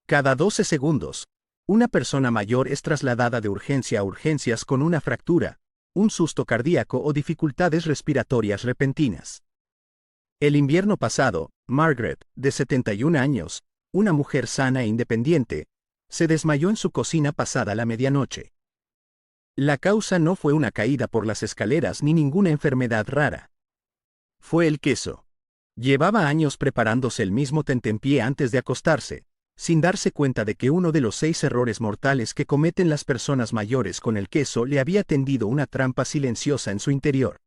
Cada 12 segundos, una persona mayor es trasladada de urgencia a urgencias con una fractura, un susto cardíaco o dificultades respiratorias repentinas. El invierno pasado, Margaret, de 71 años, una mujer sana e independiente, se desmayó en su cocina pasada la medianoche. La causa no fue una caída por las escaleras ni ninguna enfermedad rara. Fue el queso. Llevaba años preparándose el mismo tentempié antes de acostarse, sin darse cuenta de que uno de los 6 errores mortales que cometen las personas mayores con el queso le había tendido una trampa silenciosa en su interior.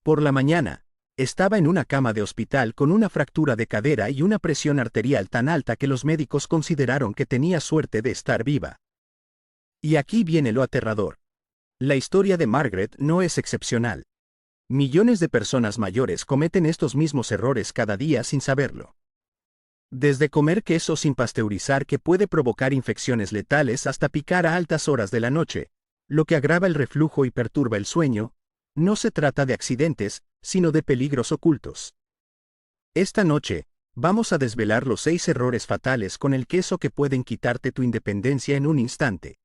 Por la mañana, estaba en una cama de hospital con una fractura de cadera y una presión arterial tan alta que los médicos consideraron que tenía suerte de estar viva. Y aquí viene lo aterrador. La historia de Margaret no es excepcional. Millones de personas mayores cometen estos mismos errores cada día sin saberlo. Desde comer queso sin pasteurizar que puede provocar infecciones letales hasta picar a altas horas de la noche, lo que agrava el reflujo y perturba el sueño, no se trata de accidentes, sino de peligros ocultos. Esta noche, vamos a desvelar los 6 errores fatales con el queso que pueden quitarte tu independencia en un instante.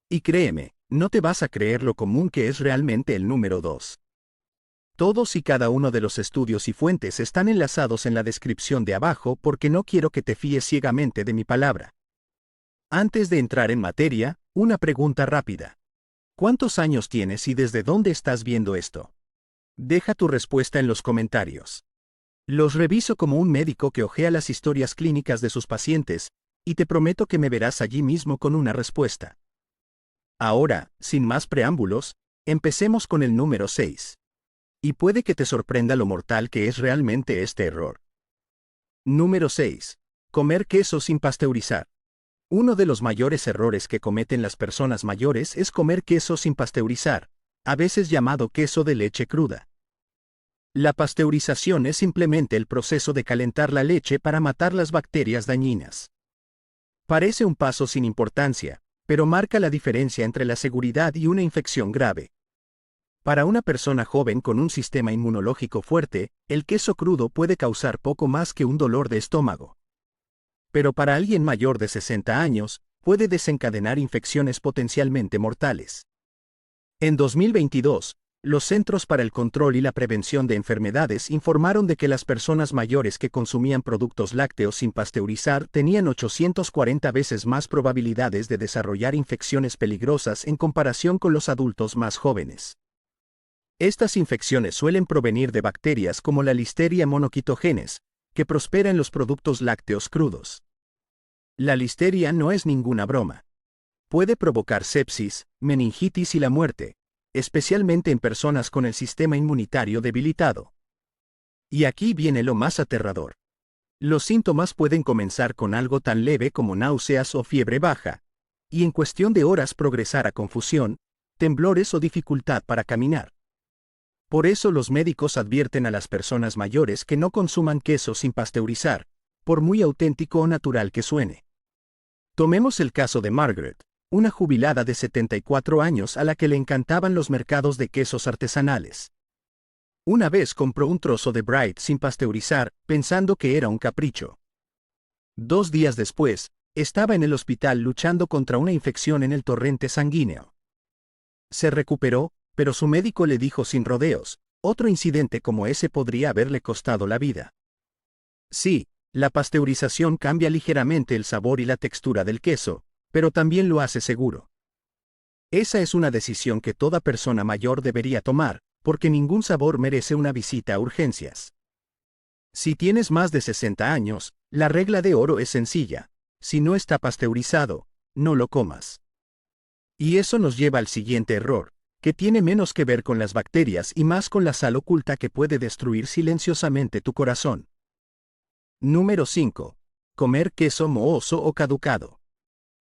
Y créeme, no te vas a creer lo común que es realmente el número 2. Todos y cada uno de los estudios y fuentes están enlazados en la descripción de abajo porque no quiero que te fíes ciegamente de mi palabra. Antes de entrar en materia, una pregunta rápida. ¿Cuántos años tienes y desde dónde estás viendo esto? Deja tu respuesta en los comentarios. Los reviso como un médico que hojea las historias clínicas de sus pacientes, y te prometo que me verás allí mismo con una respuesta. Ahora, sin más preámbulos, empecemos con el número 6. Y puede que te sorprenda lo mortal que es realmente este error. Número 6. Comer queso sin pasteurizar. Uno de los mayores errores que cometen las personas mayores es comer queso sin pasteurizar, a veces llamado queso de leche cruda. La pasteurización es simplemente el proceso de calentar la leche para matar las bacterias dañinas. Parece un paso sin importancia, pero marca la diferencia entre la seguridad y una infección grave. Para una persona joven con un sistema inmunológico fuerte, el queso crudo puede causar poco más que un dolor de estómago. Pero para alguien mayor de 60 años, puede desencadenar infecciones potencialmente mortales. En 2022, los Centros para el Control y la Prevención de Enfermedades informaron de que las personas mayores que consumían productos lácteos sin pasteurizar tenían 840 veces más probabilidades de desarrollar infecciones peligrosas en comparación con los adultos más jóvenes. Estas infecciones suelen provenir de bacterias como la Listeria monocytogenes, que prospera en los productos lácteos crudos. La listeria no es ninguna broma. Puede provocar sepsis, meningitis y la muerte, especialmente en personas con el sistema inmunitario debilitado. Y aquí viene lo más aterrador. Los síntomas pueden comenzar con algo tan leve como náuseas o fiebre baja, y en cuestión de horas progresar a confusión, temblores o dificultad para caminar. Por eso los médicos advierten a las personas mayores que no consuman queso sin pasteurizar, por muy auténtico o natural que suene. Tomemos el caso de Margaret, una jubilada de 74 años a la que le encantaban los mercados de quesos artesanales. Una vez compró un trozo de Bright sin pasteurizar, pensando que era un capricho. 2 días después, estaba en el hospital luchando contra una infección en el torrente sanguíneo. Se recuperó, pero su médico le dijo sin rodeos, otro incidente como ese podría haberle costado la vida. Sí, la pasteurización cambia ligeramente el sabor y la textura del queso, pero también lo hace seguro. Esa es una decisión que toda persona mayor debería tomar, porque ningún sabor merece una visita a urgencias. Si tienes más de 60 años, la regla de oro es sencilla: si no está pasteurizado, no lo comas. Y eso nos lleva al siguiente error, que tiene menos que ver con las bacterias y más con la sal oculta que puede destruir silenciosamente tu corazón. Número 5. Comer queso mohoso o caducado.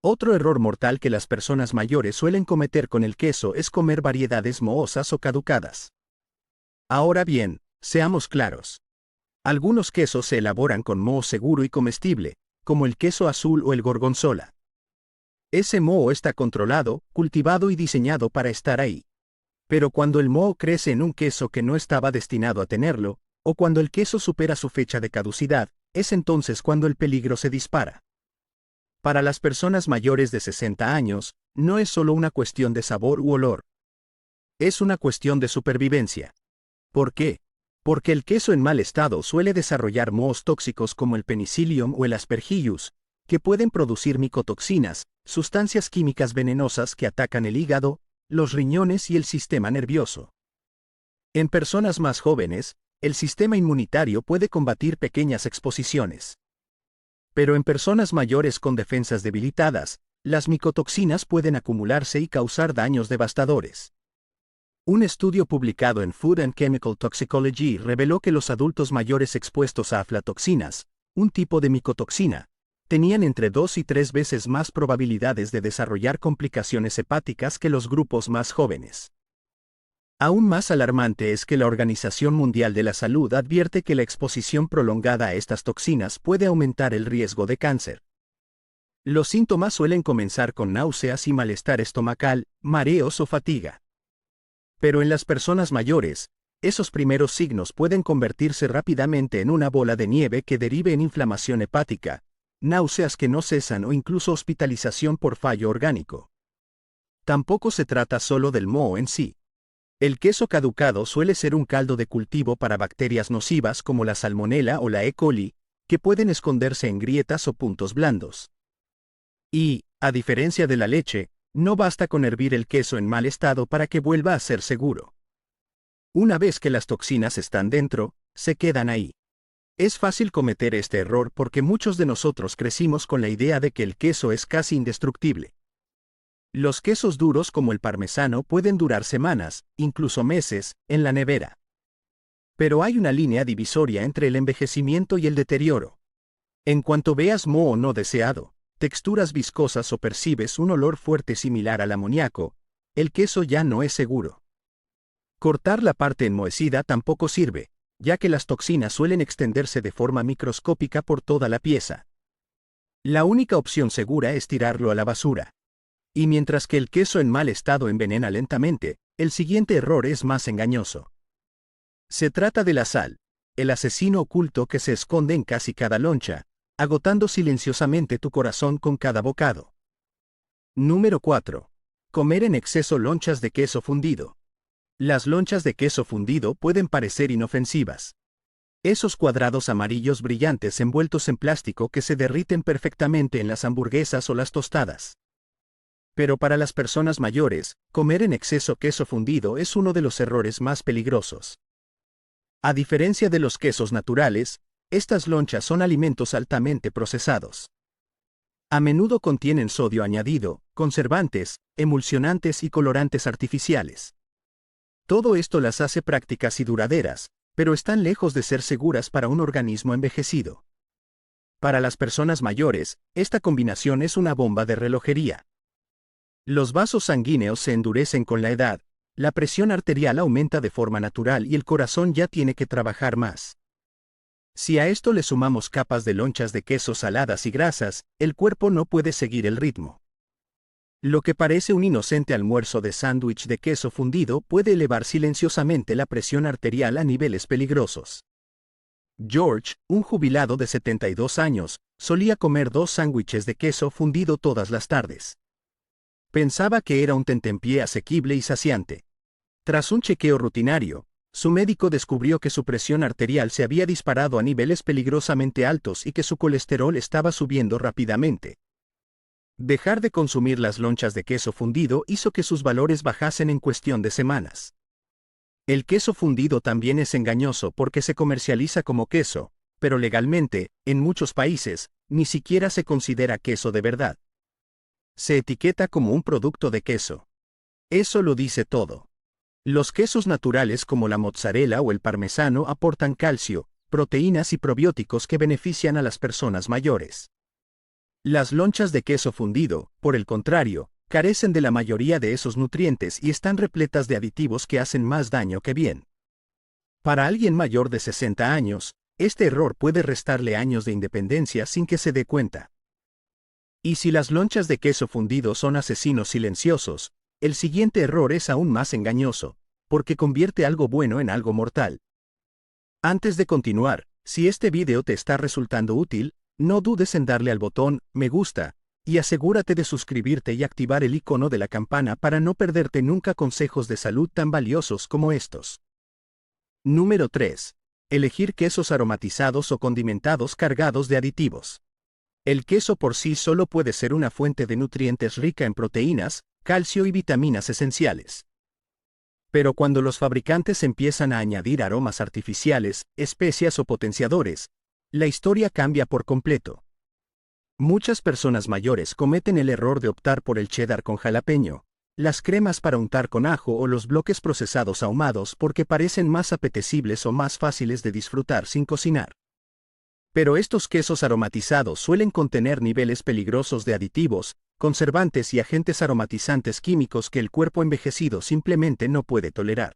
Otro error mortal que las personas mayores suelen cometer con el queso es comer variedades mohosas o caducadas. Ahora bien, seamos claros. Algunos quesos se elaboran con moho seguro y comestible, como el queso azul o el gorgonzola. Ese moho está controlado, cultivado y diseñado para estar ahí. Pero cuando el moho crece en un queso que no estaba destinado a tenerlo, o cuando el queso supera su fecha de caducidad, es entonces cuando el peligro se dispara. Para las personas mayores de 60 años, no es solo una cuestión de sabor u olor. Es una cuestión de supervivencia. ¿Por qué? Porque el queso en mal estado suele desarrollar mohos tóxicos como el Penicillium o el Aspergillus, que pueden producir micotoxinas, sustancias químicas venenosas que atacan el hígado, los riñones y el sistema nervioso. En personas más jóvenes, el sistema inmunitario puede combatir pequeñas exposiciones. Pero en personas mayores con defensas debilitadas, las micotoxinas pueden acumularse y causar daños devastadores. Un estudio publicado en Food and Chemical Toxicology reveló que los adultos mayores expuestos a aflatoxinas, un tipo de micotoxina, tenían entre 2 y 3 veces más probabilidades de desarrollar complicaciones hepáticas que los grupos más jóvenes. Aún más alarmante es que la Organización Mundial de la Salud advierte que la exposición prolongada a estas toxinas puede aumentar el riesgo de cáncer. Los síntomas suelen comenzar con náuseas y malestar estomacal, mareos o fatiga. Pero en las personas mayores, esos primeros signos pueden convertirse rápidamente en una bola de nieve que derive en inflamación hepática, náuseas que no cesan o incluso hospitalización por fallo orgánico. Tampoco se trata solo del moho en sí. El queso caducado suele ser un caldo de cultivo para bacterias nocivas como la salmonela o la E. coli, que pueden esconderse en grietas o puntos blandos. Y, a diferencia de la leche, no basta con hervir el queso en mal estado para que vuelva a ser seguro. Una vez que las toxinas están dentro, se quedan ahí. Es fácil cometer este error porque muchos de nosotros crecimos con la idea de que el queso es casi indestructible. Los quesos duros como el parmesano pueden durar semanas, incluso meses, en la nevera. Pero hay una línea divisoria entre el envejecimiento y el deterioro. En cuanto veas moho no deseado, texturas viscosas o percibes un olor fuerte similar al amoníaco, el queso ya no es seguro. Cortar la parte enmohecida tampoco sirve, ya que las toxinas suelen extenderse de forma microscópica por toda la pieza. La única opción segura es tirarlo a la basura. Y mientras que el queso en mal estado envenena lentamente, el siguiente error es más engañoso. Se trata de la sal, el asesino oculto que se esconde en casi cada loncha, agotando silenciosamente tu corazón con cada bocado. Número 4. Comer en exceso lonchas de queso fundido. Las lonchas de queso fundido pueden parecer inofensivas. Esos cuadrados amarillos brillantes envueltos en plástico que se derriten perfectamente en las hamburguesas o las tostadas. Pero para las personas mayores, comer en exceso queso fundido es uno de los errores más peligrosos. A diferencia de los quesos naturales, estas lonchas son alimentos altamente procesados. A menudo contienen sodio añadido, conservantes, emulsionantes y colorantes artificiales. Todo esto las hace prácticas y duraderas, pero están lejos de ser seguras para un organismo envejecido. Para las personas mayores, esta combinación es una bomba de relojería. Los vasos sanguíneos se endurecen con la edad, la presión arterial aumenta de forma natural y el corazón ya tiene que trabajar más. Si a esto le sumamos capas de lonchas de queso saladas y grasas, el cuerpo no puede seguir el ritmo. Lo que parece un inocente almuerzo de sándwich de queso fundido puede elevar silenciosamente la presión arterial a niveles peligrosos. George, un jubilado de 72 años, solía comer 2 sándwiches de queso fundido todas las tardes. Pensaba que era un tentempié asequible y saciante. Tras un chequeo rutinario, su médico descubrió que su presión arterial se había disparado a niveles peligrosamente altos y que su colesterol estaba subiendo rápidamente. Dejar de consumir las lonchas de queso fundido hizo que sus valores bajasen en cuestión de semanas. El queso fundido también es engañoso porque se comercializa como queso, pero legalmente, en muchos países, ni siquiera se considera queso de verdad. Se etiqueta como un producto de queso. Eso lo dice todo. Los quesos naturales como la mozzarella o el parmesano aportan calcio, proteínas y probióticos que benefician a las personas mayores. Las lonchas de queso fundido, por el contrario, carecen de la mayoría de esos nutrientes y están repletas de aditivos que hacen más daño que bien. Para alguien mayor de 60 años, este error puede restarle años de independencia sin que se dé cuenta. Y si las lonchas de queso fundido son asesinos silenciosos, el siguiente error es aún más engañoso, porque convierte algo bueno en algo mortal. Antes de continuar, si este video te está resultando útil, no dudes en darle al botón me gusta Y asegúrate de suscribirte y activar el icono de la campana para no perderte nunca consejos de salud tan valiosos como estos. Número 3. Elegir quesos aromatizados o condimentados cargados de aditivos. El queso por sí solo puede ser una fuente de nutrientes rica en proteínas, calcio y vitaminas esenciales. Pero cuando los fabricantes empiezan a añadir aromas artificiales, especias o potenciadores, la historia cambia por completo. Muchas personas mayores cometen el error de optar por el cheddar con jalapeño, las cremas para untar con ajo o los bloques procesados ahumados porque parecen más apetecibles o más fáciles de disfrutar sin cocinar. Pero estos quesos aromatizados suelen contener niveles peligrosos de aditivos, conservantes y agentes aromatizantes químicos que el cuerpo envejecido simplemente no puede tolerar.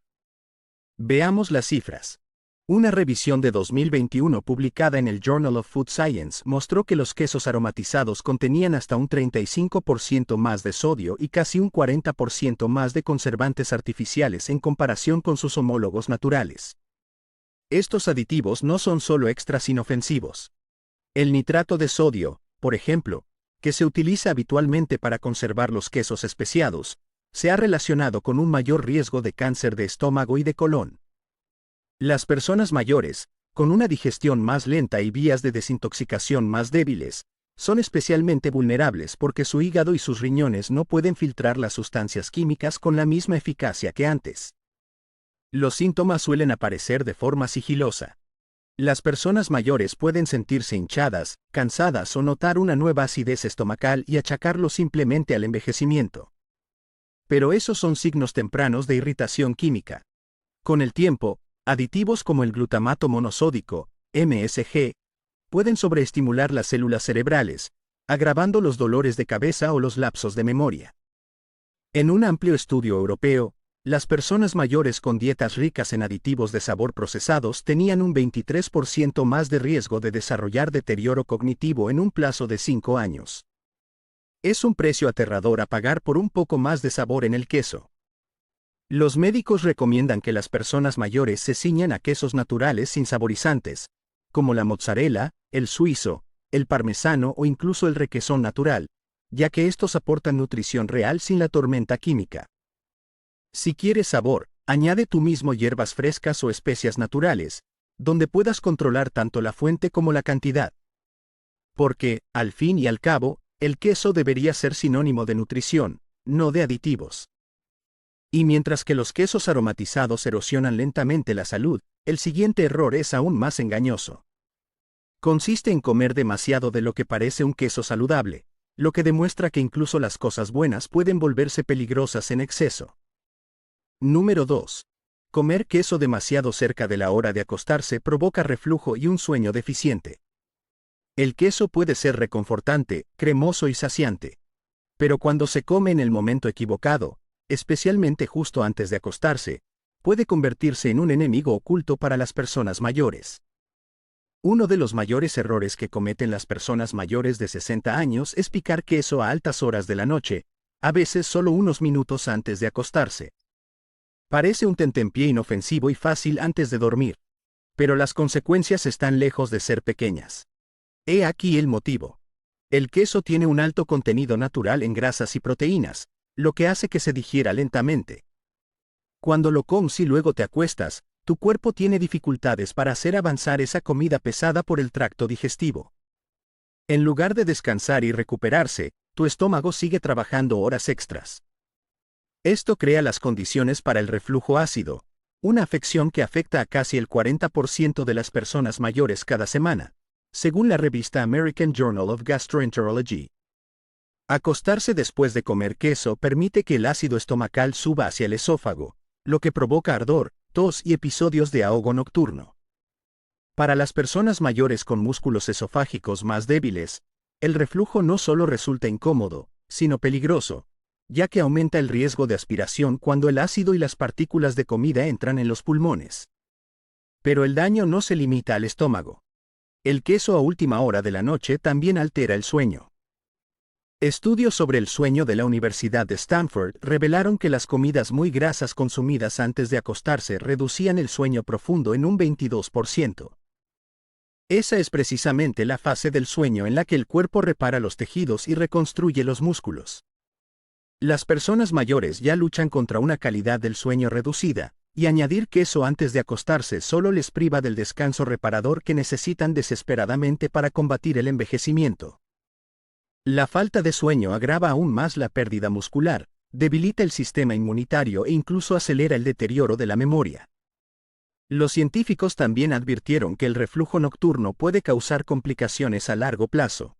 Veamos las cifras. Una revisión de 2021 publicada en el Journal of Food Science mostró que los quesos aromatizados contenían hasta un 35% más de sodio y casi un 40% más de conservantes artificiales en comparación con sus homólogos naturales. Estos aditivos no son solo extras inofensivos. El nitrato de sodio, por ejemplo, que se utiliza habitualmente para conservar los quesos especiados, se ha relacionado con un mayor riesgo de cáncer de estómago y de colon. Las personas mayores, con una digestión más lenta y vías de desintoxicación más débiles, son especialmente vulnerables porque su hígado y sus riñones no pueden filtrar las sustancias químicas con la misma eficacia que antes. Los síntomas suelen aparecer de forma sigilosa. Las personas mayores pueden sentirse hinchadas, cansadas o notar una nueva acidez estomacal y achacarlo simplemente al envejecimiento. Pero esos son signos tempranos de irritación química. Con el tiempo, aditivos como el glutamato monosódico, MSG, pueden sobreestimular las células cerebrales, agravando los dolores de cabeza o los lapsos de memoria. En un amplio estudio europeo, las personas mayores con dietas ricas en aditivos de sabor procesados tenían un 23% más de riesgo de desarrollar deterioro cognitivo en un plazo de 5 años. Es un precio aterrador a pagar por un poco más de sabor en el queso. Los médicos recomiendan que las personas mayores se ciñan a quesos naturales sin saborizantes, como la mozzarella, el suizo, el parmesano o incluso el requesón natural, ya que estos aportan nutrición real sin la tormenta química. Si quieres sabor, añade tú mismo hierbas frescas o especias naturales, donde puedas controlar tanto la fuente como la cantidad. Porque, al fin y al cabo, el queso debería ser sinónimo de nutrición, no de aditivos. Y mientras que los quesos aromatizados erosionan lentamente la salud, el siguiente error es aún más engañoso. Consiste en comer demasiado de lo que parece un queso saludable, lo que demuestra que incluso las cosas buenas pueden volverse peligrosas en exceso. Número 2. Comer queso demasiado cerca de la hora de acostarse provoca reflujo y un sueño deficiente. El queso puede ser reconfortante, cremoso y saciante. Pero cuando se come en el momento equivocado, especialmente justo antes de acostarse, puede convertirse en un enemigo oculto para las personas mayores. Uno de los mayores errores que cometen las personas mayores de 60 años es picar queso a altas horas de la noche, a veces solo unos minutos antes de acostarse. Parece un tentempié inofensivo y fácil antes de dormir, pero las consecuencias están lejos de ser pequeñas. He aquí el motivo. El queso tiene un alto contenido natural en grasas y proteínas, lo que hace que se digiera lentamente. Cuando lo comes y luego te acuestas, tu cuerpo tiene dificultades para hacer avanzar esa comida pesada por el tracto digestivo. En lugar de descansar y recuperarse, tu estómago sigue trabajando horas extras. Esto crea las condiciones para el reflujo ácido, una afección que afecta a casi el 40% de las personas mayores cada semana, según la revista American Journal of Gastroenterology. Acostarse después de comer queso permite que el ácido estomacal suba hacia el esófago, lo que provoca ardor, tos y episodios de ahogo nocturno. Para las personas mayores con músculos esofágicos más débiles, el reflujo no solo resulta incómodo, sino peligroso, ya que aumenta el riesgo de aspiración cuando el ácido y las partículas de comida entran en los pulmones. Pero el daño no se limita al estómago. El queso a última hora de la noche también altera el sueño. Estudios sobre el sueño de la Universidad de Stanford revelaron que las comidas muy grasas consumidas antes de acostarse reducían el sueño profundo en un 22%. Esa es precisamente la fase del sueño en la que el cuerpo repara los tejidos y reconstruye los músculos. Las personas mayores ya luchan contra una calidad del sueño reducida, y añadir queso antes de acostarse solo les priva del descanso reparador que necesitan desesperadamente para combatir el envejecimiento. La falta de sueño agrava aún más la pérdida muscular, debilita el sistema inmunitario e incluso acelera el deterioro de la memoria. Los científicos también advirtieron que el reflujo nocturno puede causar complicaciones a largo plazo.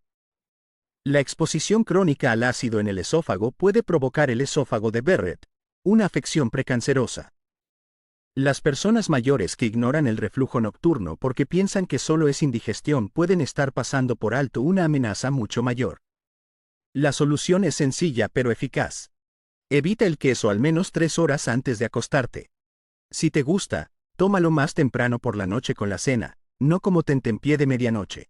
La exposición crónica al ácido en el esófago puede provocar el esófago de Barrett, una afección precancerosa. Las personas mayores que ignoran el reflujo nocturno porque piensan que solo es indigestión pueden estar pasando por alto una amenaza mucho mayor. La solución es sencilla pero eficaz. Evita el queso al menos 3 horas antes de acostarte. Si te gusta, tómalo más temprano por la noche con la cena, no como tentempié de medianoche.